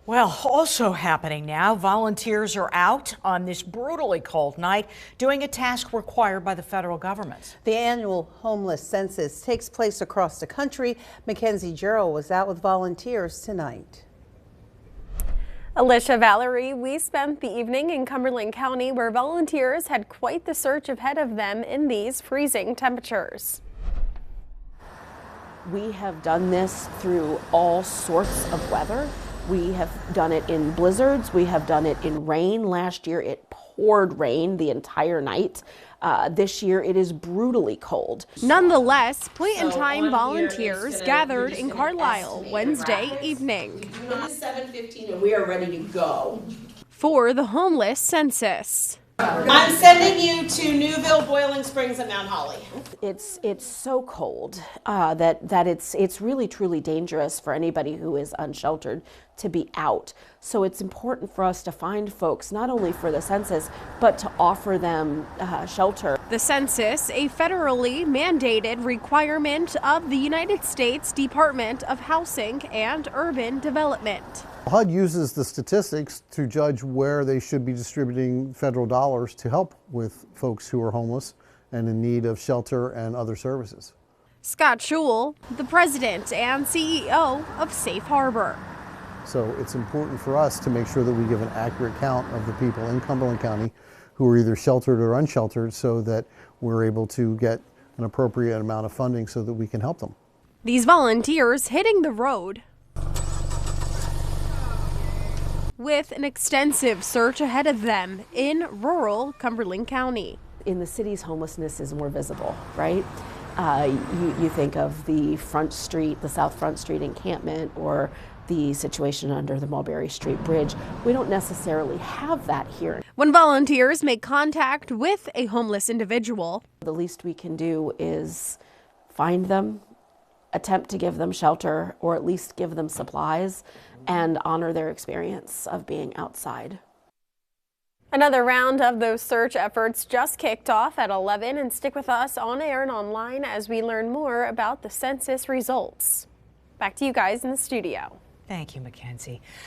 Well, also happening now, volunteers are out on this brutally cold night doing a task required by the federal government. The annual homeless census takes place across the country. Mackenzie Gerald was out with volunteers tonight. Alicia Valerie, we spent the evening in Cumberland County where volunteers had quite the search ahead of them in these freezing temperatures. We have done this through all sorts of weather. We have done it in blizzards. We have done it in rain. Last year it poured rain the entire night. This year it is brutally cold. Nonetheless, point-in-time volunteers gathered in Carlisle Wednesday evening. It is 7:15 and we are ready to go. For the homeless census. I'm sending you to Newville, Boiling Springs, and Mount Holly. It's so cold that it's really truly dangerous for anybody who is unsheltered to be out. So it's important for us to find folks not only for the census but to offer them shelter. The census, a federally mandated requirement of the United States Department of Housing and Urban Development. HUD uses the statistics to judge where they should be distributing federal dollars to help with folks who are homeless and in need of shelter and other services. Scott Schewel, the president and CEO of Safe Harbor. So it's important for us to make sure that we give an accurate count of the people in Cumberland County who are either sheltered or unsheltered so that we're able to get an appropriate amount of funding so that we can help them. These volunteers hitting the road with an extensive search ahead of them in rural Cumberland County. In the cities, homelessness is more visible, right? You think of the Front Street, the South Front Street encampment, or the situation under the Mulberry Street Bridge. We don't necessarily have that here. When volunteers make contact with a homeless individual, the least we can do is find them, attempt to give them shelter, or at least give them supplies, and honor their experience of being outside. Another round of those search efforts just kicked off at 11, and stick with us on air and online as we learn more about the census results. Back to you guys in the studio. Thank you, Mackenzie.